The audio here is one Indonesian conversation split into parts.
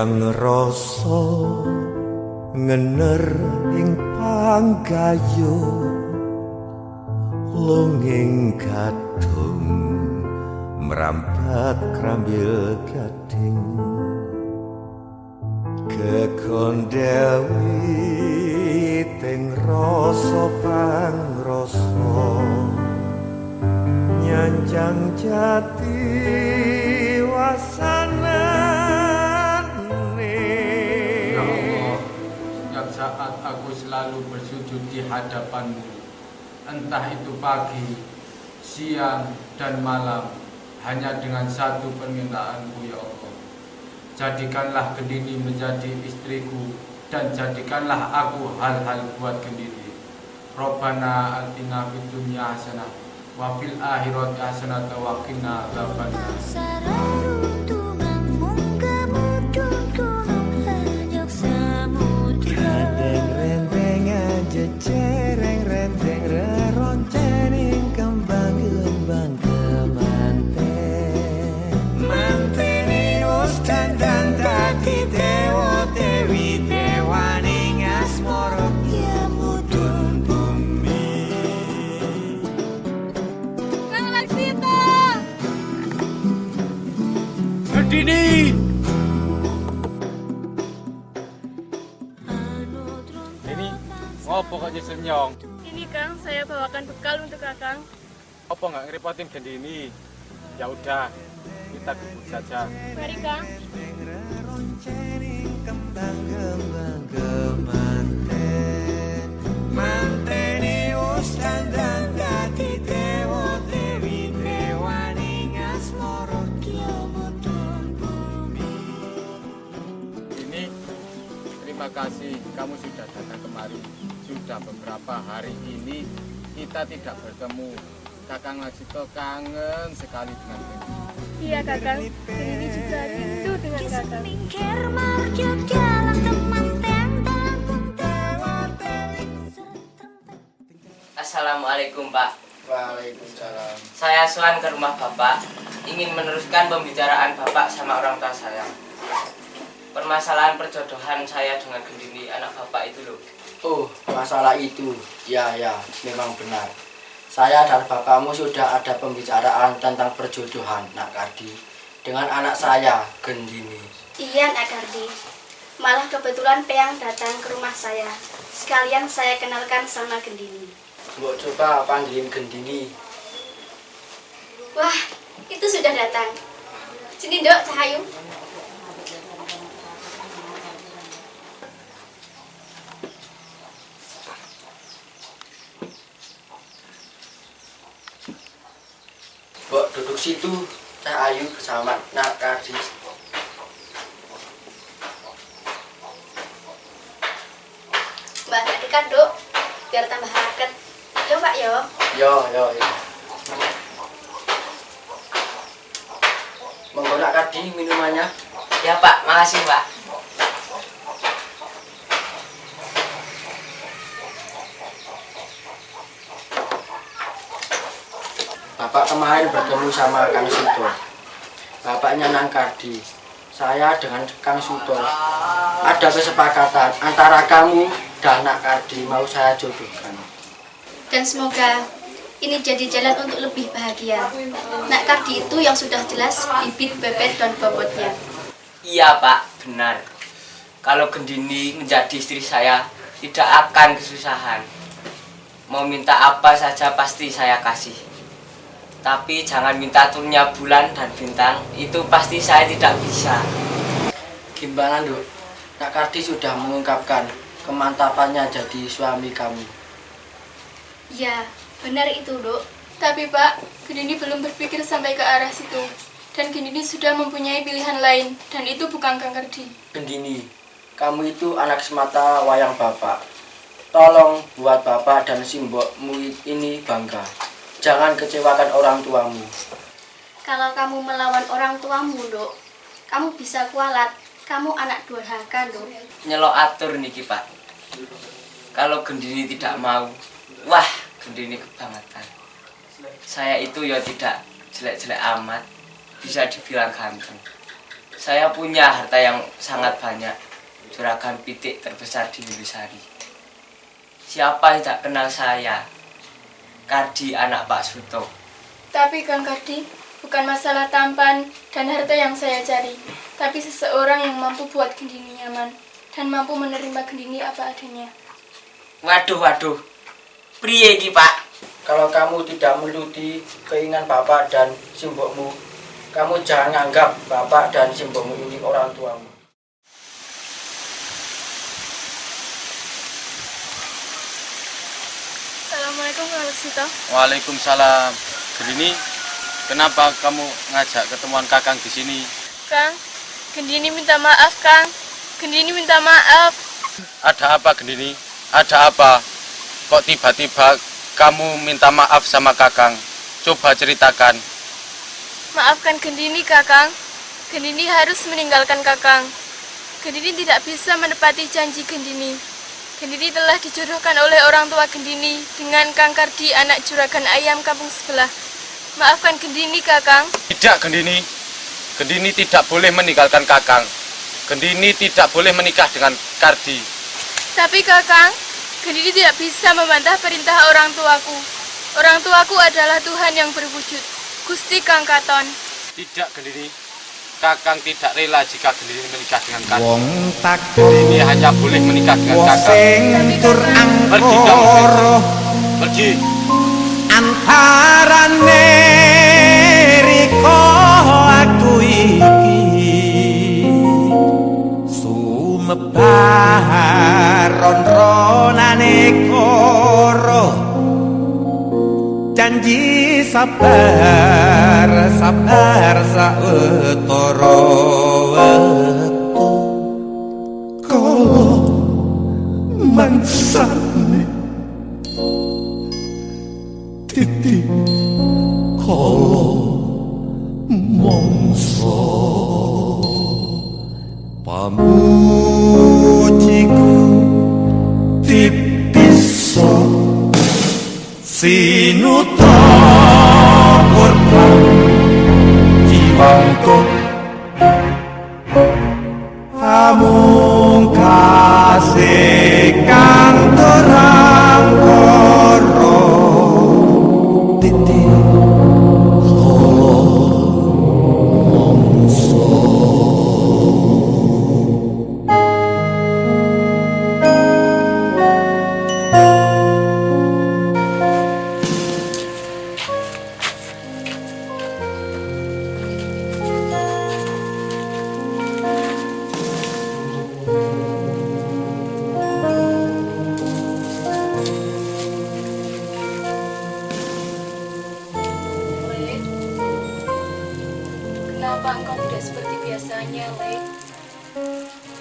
Tiang rasa ngener ing pangkayu longing kadung merambat krambil gading kekondewi teng rasa pangrasa nyanjang jati saat aku selalu bersujud di hadapanmu, entah itu pagi, siang, dan malam, hanya dengan satu permintaanku ya Allah. Jadikanlah Gendini menjadi istriku, dan jadikanlah aku hal-hal buat Gendini. Rabbana atina fid dunya hasanah, wa fil akhirati hasanah wa qina adzabannar. Cereng renteng reroncening kembang-kembang kemanten mantene wis dandan dadi dewa dewi dewaning asmara ya mudhun bumi. Kang Laksita Gendini Ngopo kok senyong? ini Kang, saya bawakan bekal untuk Kakang. Apa nggak ngerepotin Gendini? Ya udah, kita duduk saja. Mari Kang. kembang-kembang kemanten mantene wis dandan dadi dewa dewi dewaning asmara ya mudhun bumi. Ini terima kasih kamu sudah datang kemari. Sudah beberapa hari ini kita tidak bertemu. Kakang Laksita kangen sekali dengan Gendini. Iya Kakang, ini juga rindu dengan Kakang. Assalamualaikum Pak. Waalaikumsalam. Saya Swan ke rumah Bapak, ingin meneruskan pembicaraan Bapak sama orang tua saya. Permasalahan perjodohan saya dengan Gendini anak Bapak itu loh. Oh, masalah itu. Ya, memang benar. Saya dan bapakmu sudah ada pembicaraan tentang perjodohan, Nak Kardi, dengan anak saya, Gendini. Iya, Nak Kardi. Malah kebetulan Peyang datang ke rumah saya. Sekalian saya kenalkan sama Gendini. Mbok coba panggilin Gendini. Wah, itu sudah datang. Sini, Dok, Cahayu. Mbok duduk situ, Cahayu sama Nak Kardi. Mbak Adika, Dok, biar tambah raket. Yo, Pak, yo. Yo. Monggo Nak Kardi minumannya. Ya Pak, makasih Pak. Bapak kemarin bertemu sama Kang Suto. Bapaknya Nang Kardi. Saya dengan Kang Suto ada kesepakatan antara kamu dan Nak Kardi mau saya jodohkan. Dan semoga ini jadi jalan untuk lebih bahagia. Nak Kardi itu yang sudah jelas bibit, bebet, dan bobotnya. Iya Pak, benar. Kalau Gendini menjadi istri saya, tidak akan kesusahan. Mau minta apa saja pasti saya kasih. Tapi jangan minta turunnya bulan dan bintang, itu pasti saya tidak bisa. Gimana, Dok? Nak Kardi sudah mengungkapkan kemantapannya jadi suami kamu. Ya, benar itu, Dok. Tapi Pak, Gendini belum berpikir sampai ke arah situ. Dan Gendini sudah mempunyai pilihan lain, dan itu bukan Kang Kardi. Gendini, kamu itu anak semata wayang Bapak. Tolong buat Bapak dan simbokmu ini bangga. Jangan kecewakan orang tuamu. Kalau kamu melawan orang tuamu, Dok, kamu bisa kualat. Kamu anak durhaka, Dok. Nyelok atur niki Pak. Kalau Gendini tidak mau, wah Gendini kebangetan. Saya itu ya tidak jelek-jelek amat, bisa dibilang ganteng. Saya punya harta yang sangat banyak, juragan pitik terbesar di Wilusari. Siapa yang tak kenal saya? Kardi, anak Pak Suto. Tapi Kang Kardi, bukan masalah tampan dan harta yang saya cari, tapi seseorang yang mampu buat Gendini nyaman dan mampu menerima Gendini apa adanya. Waduh, priye iki, Pak? Kalau kamu tidak menuruti keinginan bapak dan simbokmu, kamu jangan anggap bapak dan simbokmu ini orang tuamu. Assalamualaikum Kang Laksito. Waalaikumsalam. Gendini, kenapa kamu ngajak ketemuan Kakang di sini? Kang, Gendini minta maaf, Kang. Gendini minta maaf. Ada apa, Gendini? Ada apa? Kok tiba-tiba kamu minta maaf sama Kakang? Coba ceritakan. Maafkan Gendini, Kakang. Gendini harus meninggalkan Kakang. Gendini tidak bisa menepati janji Gendini. Gendini telah dijodohkan oleh orang tua Gendini dengan Kang Kardi, anak juragan ayam kampung sebelah. Maafkan Gendini, Kakang. Tidak, Gendini. Gendini tidak boleh meninggalkan Kakang. Gendini tidak boleh menikah dengan Kardi. Tapi Kakang, Gendini tidak bisa membantah perintah orang tuaku. Orang tuaku adalah Tuhan yang berwujud, Gusti Kang Katon. Tidak, Gendini. Kakang tidak rela jika Gendini menikah dengan Kardi. Wong tak Gendini hanya boleh menikah dengan wong Kakang. sing tur Pergi kamu, angkara pergi. antarane riko aku iki sumebar ron-ronane koro janji sabar sawetara wektu kala mangsane titi kala mongso pamujiku dipiso sinuta korban jiwangku amung kasih kang terang koro titi kala mongso. Kenapa engkau tidak seperti biasanya, Le?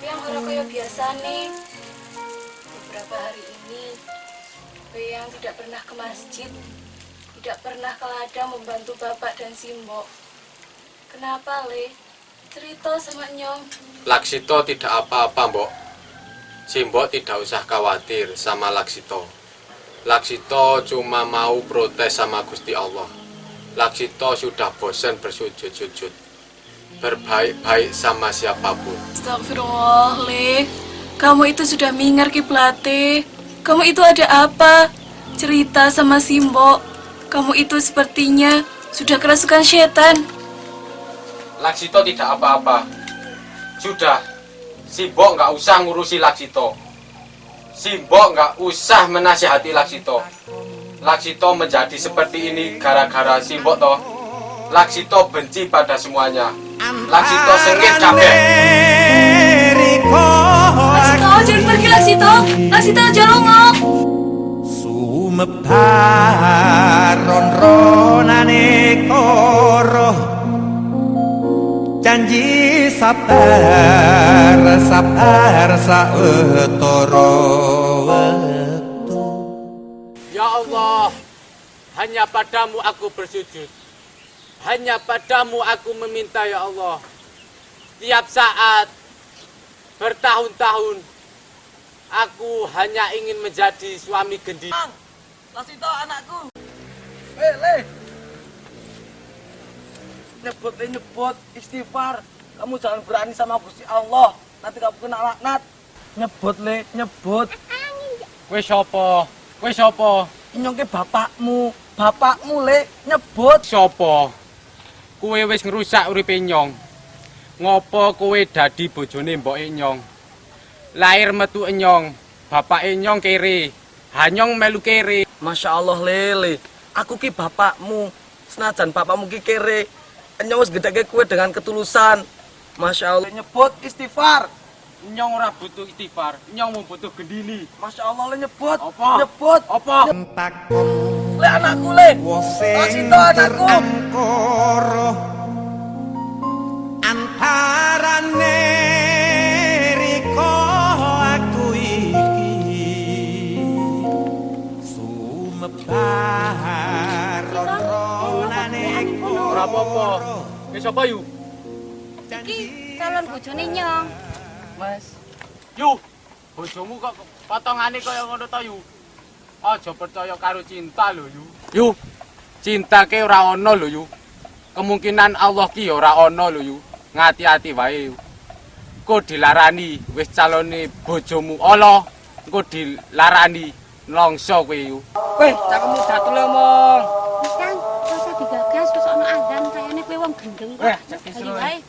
Yang ora kaya biasane. Beberapa hari ini, Le yang tidak pernah ke masjid, tidak pernah ke ladang membantu bapak dan Simbok. Kenapa, Le? Cerita sama Nyong. Laksito tidak apa-apa, Mbok. Simbok tidak usah khawatir sama Laksito. Laksito cuma mau protes sama Gusti Allah. Laksito sudah bosan bersujud-sujud, berbaik-baik sama siapapun. Astagfirullah, Le. Kamu itu sudah mingar kiblate. Kamu itu ada apa? Cerita sama Simbok. Kamu itu sepertinya sudah kerasukan setan. Laksito tidak apa-apa. Sudah, Simbok nggak usah ngurusi Laksito. Simbok nggak usah menasihati Laksito. Laksito menjadi seperti ini gara-gara Simbok toh. Laksito benci pada semuanya. Laksito sengit kabeh. Laksito, jangan pergi Laksito. Laksito, jangan ngomong. Sumebar ron-ronane koro janji sabar sawetara wektu. Ya Allah, hanya padamu aku bersujud. Hanya padamu aku meminta, ya Allah. Tiap saat, bertahun-tahun, aku hanya ingin menjadi suami Gendini. Laksito anakku. Le. Nyebut istighfar. Kamu jangan berani sama Gusti Allah. Nanti kamu kena laknat. Nyebut, Le, nyebut. Kowe sapa? Kowe sapa? Inyong ke bapakmu. Bapakmu, Le, nyebut. Sapa? Kowe wis ngrusak uripe Nyong. Ngopo kowe dadi bojone mboke Nyong? Lahir metu Nyong, bapake Nyong kere. Hanyong melu kere. Masya Allah, Lele. Aku ki bapakmu. Senajan bapakmu ki kere. Nyong wis gedeke kue dengan ketulusan. Masya Allah, nyebut istighfar. Nyong ora butuh istighfar, Nyong mau butuh gendini. Masya Allah, Le, nyebut. Apa? Nyebut. Apa? takon Le, anakku, Le. wosing Kasih tau anakku. terangkoro antarane riko aku iki sumebar ronane Ora apa-apa. Wis sapa yu? Iki calon bojone Nyong. Mas. Yu, bojomu kok potongane kaya ngono ta yu? Aja percaya karo cinta lho yu. Yu, cinta ke ora ana lho yu. Kemungkinan Allah ki ora ana lho yu. Ngati-ati wae yu. Engko dilarani wis calone bojomu Allah, engko dilarani nongso kowe yu. Weh, cakemmu datul omong. Wis Kang, ora usah digagas wis ana azan kayane kowe wong gendeng kok. Weh, cek disuruh. Ayo, ae.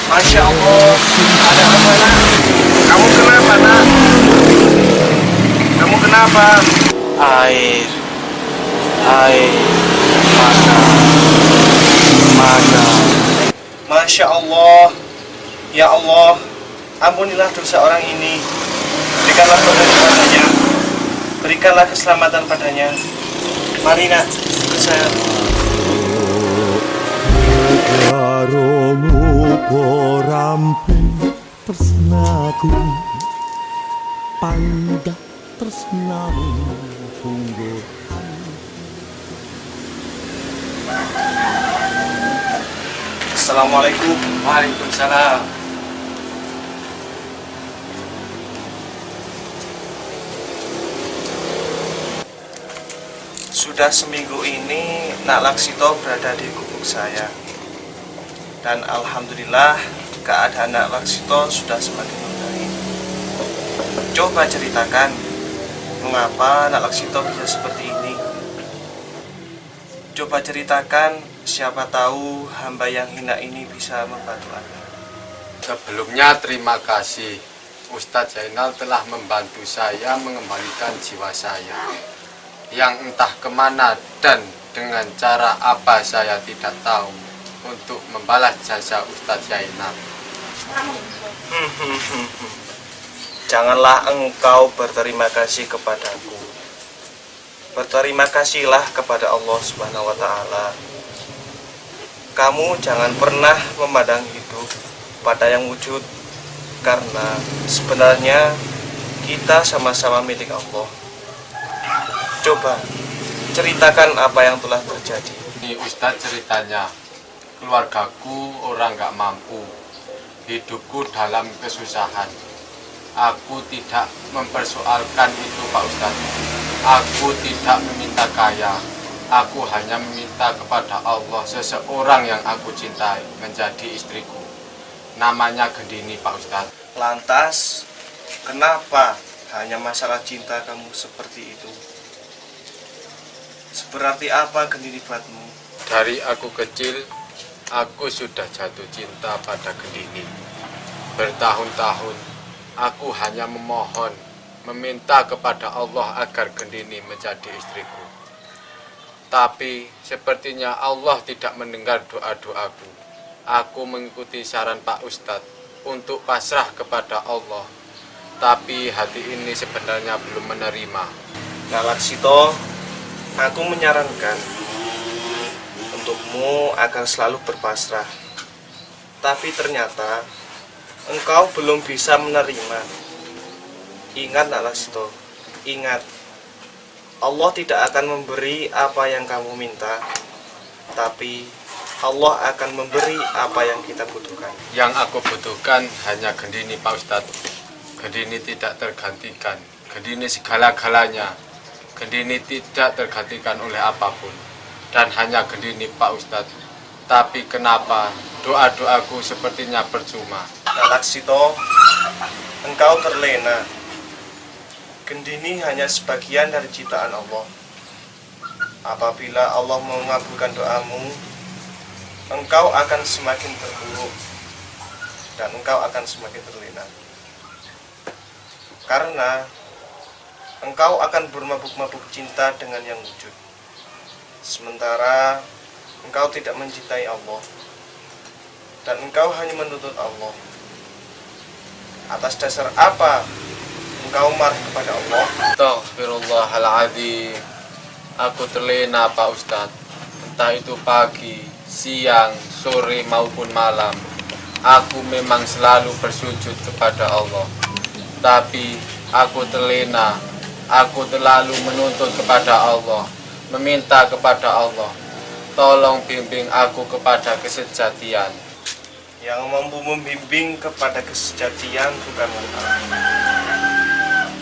Masya Allah, ada apa nak? Kamu kenapa nak? Kamu kenapa? Air, mata. Masya Allah, ya Allah, ampunilah dosa orang ini. Berikanlah kemudahan padanya, berikanlah keselamatan padanya. Mari nak, bersayap. karo lupa ramping tresnaku pandah tresnamu sungguh. Assalamualaikum. Waalaikumsalam. Sudah seminggu ini Nak Laksito berada di gubuk saya. Dan alhamdulillah keadaan Nak Laksito sudah semakin membaik. Coba ceritakan mengapa Nak Laksito bisa seperti ini. Coba ceritakan, siapa tahu hamba yang hina ini bisa membantu Anda. Sebelumnya terima kasih Ustadz Zainal telah membantu saya mengembalikan jiwa saya yang entah kemana dan dengan cara apa saya tidak tahu untuk membalas jasa Ustadz Zainal. Janganlah engkau berterima kasih kepadaku. Berterima kasihlah kepada Allah Subhanahu wa Ta'ala. Kamu jangan pernah memandang hidup pada yang wujud, karena sebenarnya kita sama-sama milik Allah. Coba ceritakan apa yang telah terjadi. Ini Ustadz ceritanya, keluargaku orang nggak mampu, hidupku dalam kesusahan. Aku tidak mempersoalkan itu Pak Ustadz. Aku tidak meminta kaya. Aku hanya meminta kepada Allah seseorang yang aku cintai menjadi istriku. Namanya Gendini Pak Ustadz. Lantas, kenapa hanya masalah cinta kamu seperti itu? Seberarti apa Gendini buatmu? Dari aku kecil, aku sudah jatuh cinta pada Gendini. Bertahun-tahun, aku hanya memohon, meminta kepada Allah agar Gendini menjadi istriku. Tapi sepertinya Allah tidak mendengar doa-doaku. Aku mengikuti saran Pak Ustadz untuk pasrah kepada Allah. Tapi hati ini sebenarnya belum menerima. Nah Laksito, aku menyarankan untukmu agar selalu berpasrah. Tapi ternyata engkau belum bisa menerima. Ingat Nak Laksito, ingat, Allah tidak akan memberi apa yang kamu minta, tapi Allah akan memberi apa yang kita butuhkan. Yang aku butuhkan hanya Gendini Pak Ustadz. Gendini tidak tergantikan. Gendini segala-galanya. Gendini tidak tergantikan oleh apapun. Dan hanya Gendini Pak Ustadz. Tapi kenapa doa-doaku sepertinya percuma? Nah Laksito, engkau terlena. Gendini hanya sebagian dari ciptaan Allah. Apabila Allah mengabulkan doamu, engkau akan semakin terpuruk dan engkau akan semakin terlena. Karena engkau akan bermabuk-mabuk cinta dengan yang wujud. Sementara engkau tidak mencintai Allah dan engkau hanya menuntut Allah. Atas dasar apa engkau marah kepada Allah? Astaghfirullahaladzim. Aku terlena Pak Ustadz. Entah itu pagi, siang, sore maupun malam, aku memang selalu bersujud kepada Allah. Tapi aku terlena. Aku terlalu menuntut kepada Allah, meminta kepada Allah. Tolong bimbing aku kepada kesejatian. Yang mampu membimbing kepada kesejatian bukanlah aku.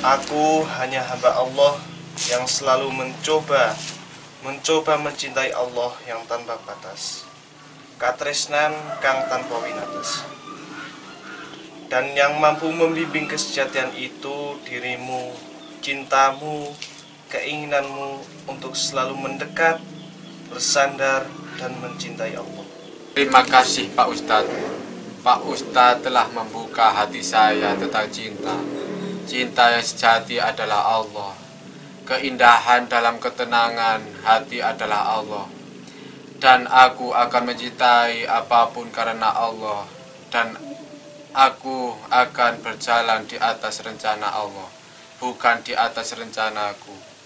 Aku hanya hamba Allah yang selalu mencoba mencintai Allah yang tanpa batas. Katresnan kang tanpa winates. Dan yang mampu membimbing kesejatian itu dirimu, cintamu, keinginanmu untuk selalu mendekat, bersandar, dan mencintai Allah. Terima kasih Pak Ustadz. Pak Ustadz telah membuka hati saya tentang cinta. Cinta yang sejati adalah Allah. Keindahan dalam ketenangan hati adalah Allah. Dan aku akan mencintai apapun karena Allah. Dan aku akan berjalan di atas rencana Allah, bukan di atas rencanaku.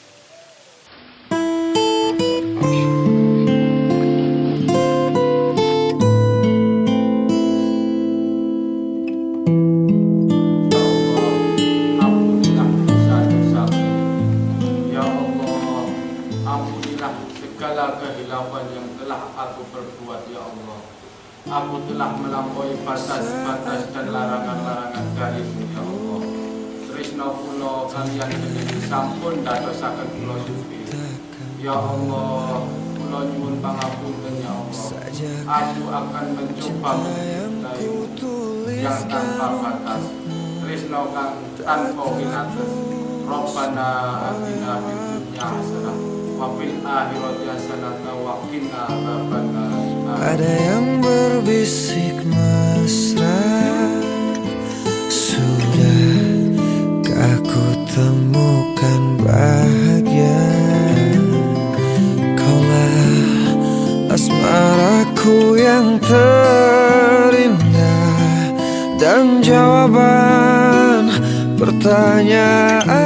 Kehilafan yang telah aku perbuat, ya Allah. Aku telah melampaui batas-batas dan larangan-larangan darimu, ya Allah. Tresna kula kalian Gendini sampun dadosaken kula suci. Ya Allah, kula nyuwun pangapunten, ya Allah. Aku akan mencoba mencintaimu yang tanpa batas, tresna kang tanpa winates. Rabbana atina fid dunya hasanah wa fil akhirati hasanah wa qina adzabannar. Ada yang berbisik mesra, sudahkah ku temukan bahagia? Kaulah asmaraku yang terindah dan jawaban pertanyaan